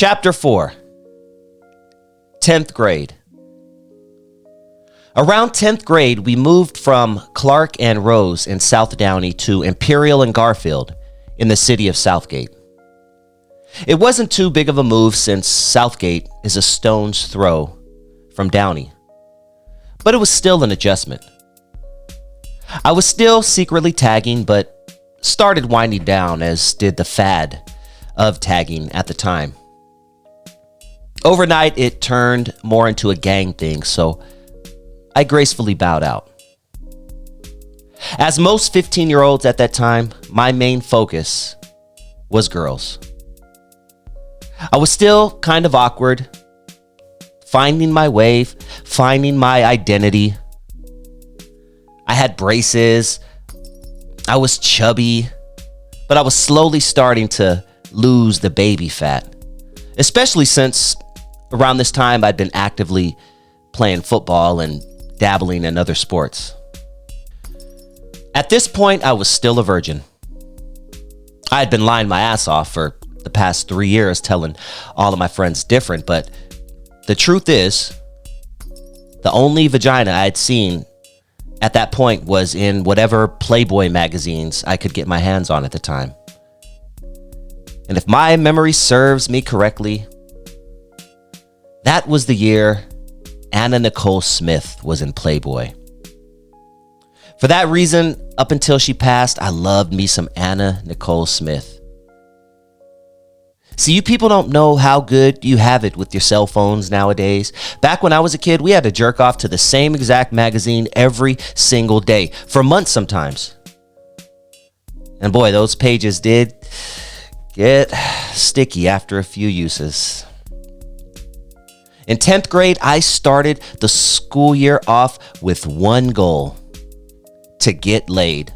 Chapter 4, 10th grade. Around 10th grade, we moved from Clark and Rose in South Downey to Imperial and Garfield in the city of Southgate. It wasn't too big of a move since Southgate is a stone's throw from Downey, but it was still an adjustment. I was still secretly tagging, but started winding down, as did the fad of tagging at the time. Overnight, it turned more into a gang thing, so I gracefully bowed out. As most 15-year-olds at that time, my main focus was girls. I was still kind of awkward, finding my way, finding my identity. I had braces, I was chubby, but I was slowly starting to lose the baby fat, especially since around this time I'd been actively playing football and dabbling in other sports. At this point, I was still a virgin. I had been lying my ass off for the past 3 years, telling all of my friends different, but the truth is, the only vagina I'd seen at that point was in whatever Playboy magazines I could get my hands on at the time. And if my memory serves me correctly, that was the year Anna Nicole Smith was in Playboy. For that reason, up until she passed, I loved me some Anna Nicole Smith. See, you people don't know how good you have it with your cell phones nowadays. Back when I was a kid, we had to jerk off to the same exact magazine every single day, for months sometimes. And boy, those pages did get sticky after a few uses. In 10th grade, I started the school year off with one goal: to get laid.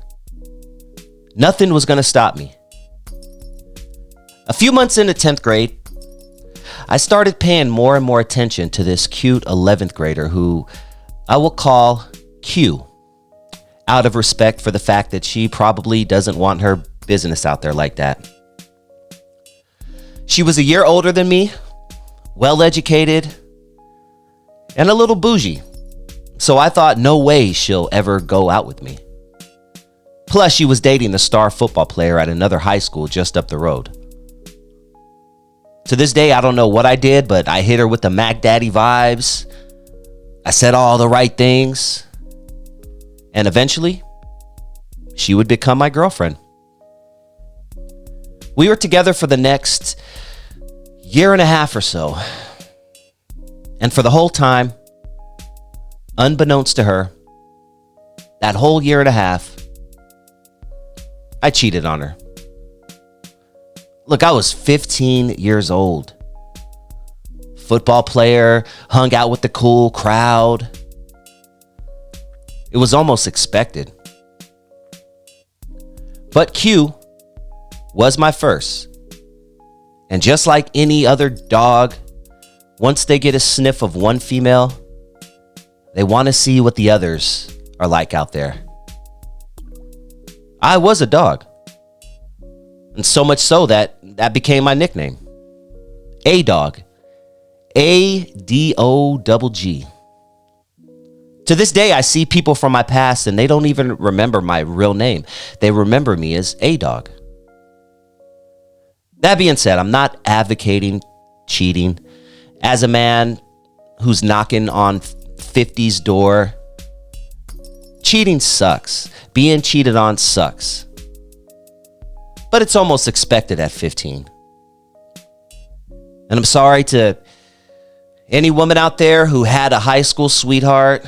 Nothing was going to stop me. A few months into 10th grade, I started paying more and more attention to this cute 11th grader who I will call Q, out of respect for the fact that she probably doesn't want her business out there like that. She was a year older than me, well-educated, and a little bougie, so I thought no way she'll ever go out with me. Plus, she was dating the star football player at another high school just up the road. To this day, I don't know what I did, but I hit her with the Mac Daddy vibes. I said all the right things. And eventually, she would become my girlfriend. We were together for the next year and a half or so. And for the whole time, unbeknownst to her, that whole year and a half, I cheated on her. Look, I was 15 years old. Football player, hung out with the cool crowd. It was almost expected. But Q was my first. And just like any other dog, once they get a sniff of one female, they want to see what the others are like out there. I was a dog. And so much so that became my nickname. A-Dog. A-D-O-G-G. To this day, I see people from my past and they don't even remember my real name. They remember me as A-Dog. That being said, I'm not advocating cheating. As a man who's knocking on 50's door, cheating sucks. Being cheated on sucks. But it's almost expected at 15. And I'm sorry to any woman out there who had a high school sweetheart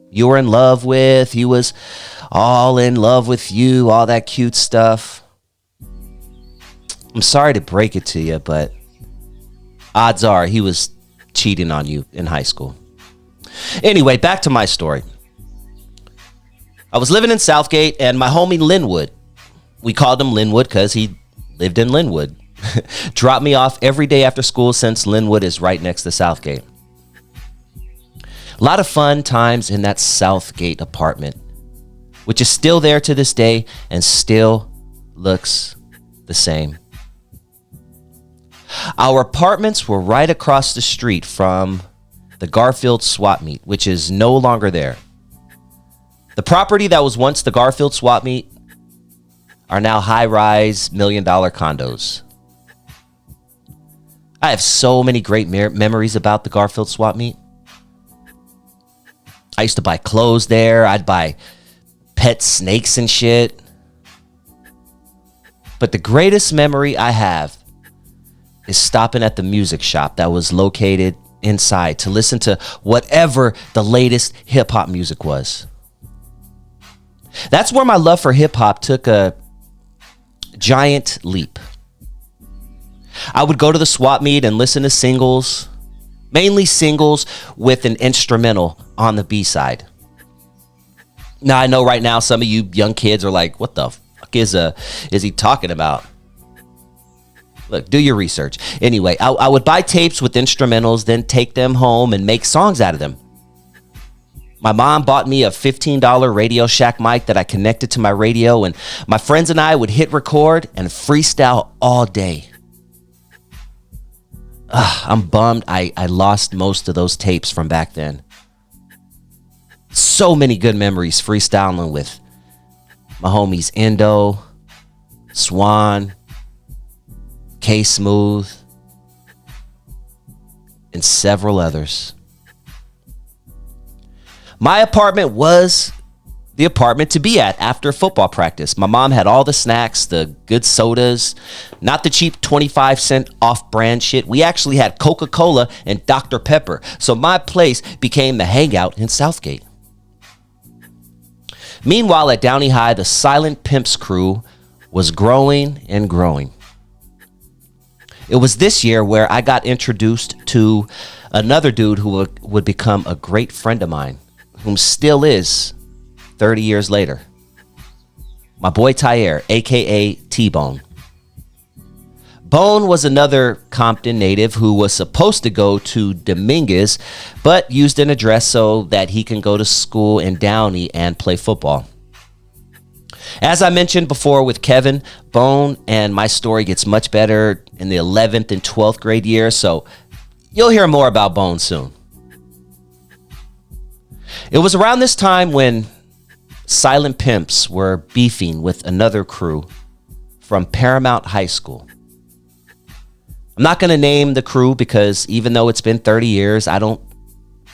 you were in love with. He was all in love with you, all that cute stuff. I'm sorry to break it to you, but odds are he was cheating on you in high school. Anyway, back to my story. I was living in Southgate, and my homie Linwood, we called him Linwood because he lived in Linwood, dropped me off every day after school since Linwood is right next to Southgate. A lot of fun times in that Southgate apartment, which is still there to this day and still looks the same. Our apartments were right across the street from the Garfield swap meet, which is no longer there. The property that was once the Garfield swap meet are now high-rise $1 million condos. I have so many great memories about the Garfield swap meet. I used to buy clothes there. I'd buy pet snakes and shit. But the greatest memory I have is stopping at the music shop that was located inside to listen to whatever the latest hip-hop music was. That's where my love for hip-hop took a giant leap. I would go to the swap meet and listen to singles, mainly singles with an instrumental on the B-side. Now, I know right now some of you young kids are like, what the fuck is he talking about? Look, do your research. Anyway, I would buy tapes with instrumentals, then take them home and make songs out of them. My mom bought me a $15 Radio Shack mic that I connected to my radio, and my friends and I would hit record and freestyle all day. I'm bummed I lost most of those tapes from back then. So many good memories freestyling with my homies Endo, Swan, K-Smooth, and several others. My apartment was the apartment to be at after football practice. My mom had all the snacks, the good sodas, not the cheap 25-cent off-brand shit. We actually had Coca-Cola and Dr. Pepper. So my place became the hangout in Southgate. Meanwhile, at Downey High, the Silent Pimps crew was growing and growing. It was this year where I got introduced to another dude who would become a great friend of mine, whom still is 30 years later. My boy Tyre, aka T-Bone. Bone was another Compton native who was supposed to go to Dominguez, but used an address so that he can go to school in Downey and play football. As I mentioned before with Kevin, Bone and my story gets much better in the 11th and 12th grade year, so you'll hear more about Bone soon. It was around this time when Silent Pimps were beefing with another crew from Paramount High School. I'm not going to name the crew because even though it's been 30 years, I don't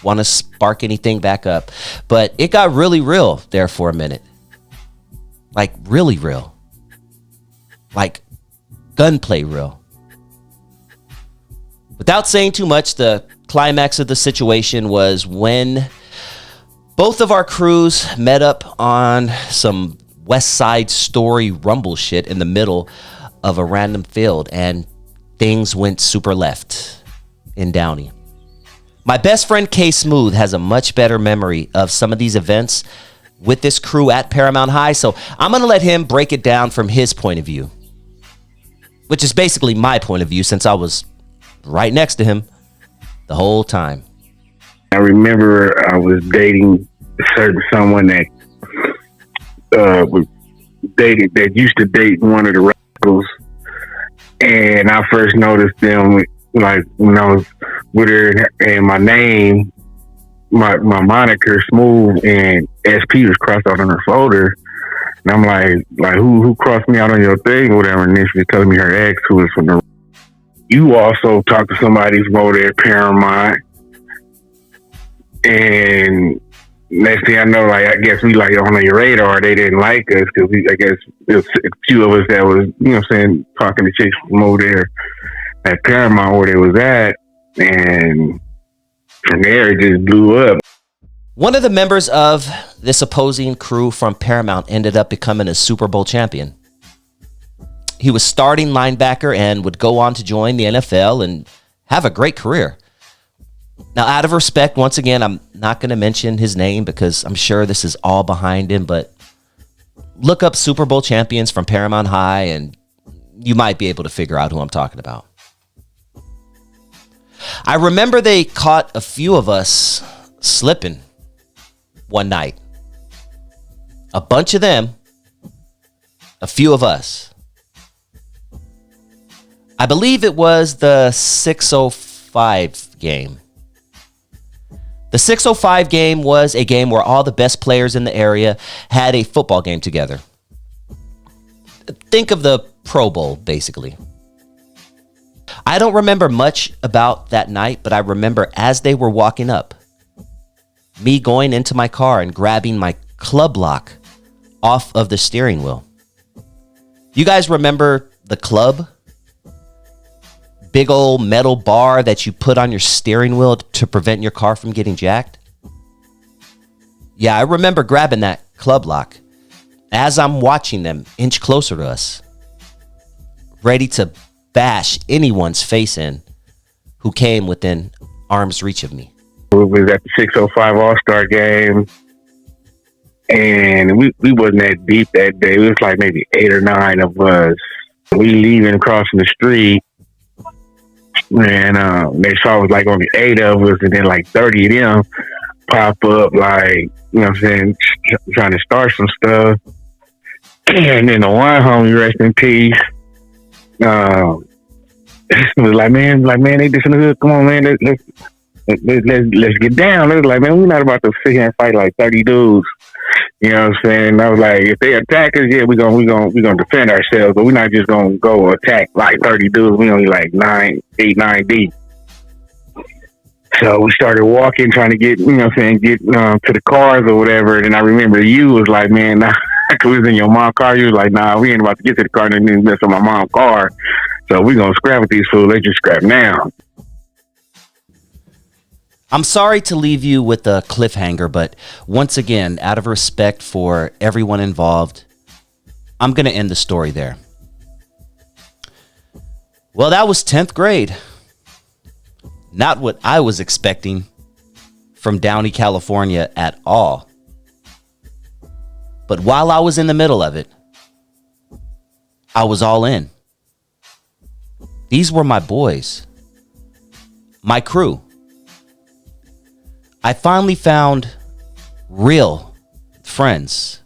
want to spark anything back up. But it got really real there for a minute. Like really real. Like gunplay real. Without saying too much, the climax of the situation was when both of our crews met up on some West Side Story rumble shit in the middle of a random field, and things went super left in Downey. My best friend K-Smooth has a much better memory of some of these events with this crew at Paramount High, so I'm going to let him break it down from his point of view, which is basically my point of view since I was right next to him the whole time. I remember I was dating someone that that used to date one of the Radicals, and I first noticed them like when I was with her, and my name, my moniker Smooth and SP was crossed out on her folder, and I'm like who crossed me out on your thing or whatever, and then she was telling me her ex who was from the. You also talked to somebody from over there at Paramount, and next thing I know, like I guess we like on your radar. They didn't like us because I guess there was a few of us that was, you know what I'm saying, talking to chicks from over there at Paramount where they was at, and from there it just blew up. One of the members of this opposing crew from Paramount ended up becoming a Super Bowl champion. He was starting linebacker and would go on to join the NFL and have a great career. Now, out of respect, once again, I'm not going to mention his name because I'm sure this is all behind him, but look up Super Bowl champions from Paramount High and you might be able to figure out who I'm talking about. I remember they caught a few of us slipping one night. A bunch of them, a few of us. I believe it was the 605 game. The 605 game was a game where all the best players in the area had a football game together. Think of the Pro Bowl, basically. I don't remember much about that night, but I remember as they were walking up, me going into my car and grabbing my club lock off of the steering wheel. You guys remember the club? Big old metal bar that you put on your steering wheel to prevent your car from getting jacked? Yeah, I remember grabbing that club lock as I'm watching them inch closer to us, ready to bash anyone's face in who came within arm's reach of me. We was at the 605 All-Star game, and we wasn't that deep that day. It was like maybe 8 or 9 of us. We leaving crossing the street, and they saw it was like only 8 of us, and then like 30 of them pop up, like, you know what I'm saying, trying to start some stuff. And then the one homie, rest in peace, was like, man, they just in the hood. Come on, man, let's get down. It was like, man, we're not about to sit here and fight like 30 dudes. You know what I'm saying? I was like, if they attack us, yeah, we're gonna defend ourselves, but we're not just gonna go attack like 30 dudes. We only like 9 deep. So we started walking, trying to get, you know what I'm saying, get to the cars or whatever. And I remember you was like, man, nah, we was in your mom's car. You was like, nah, we ain't about to get to the car and then mess up my mom's car. So we gonna scrap with these fools. They just scrap now. I'm sorry to leave you with a cliffhanger, but once again, out of respect for everyone involved, I'm going to end the story there. Well, that was 10th grade. Not what I was expecting from Downey, California at all. But while I was in the middle of it, I was all in. These were my boys, my crew. I finally found real friends.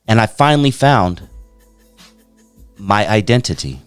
And I finally found my identity.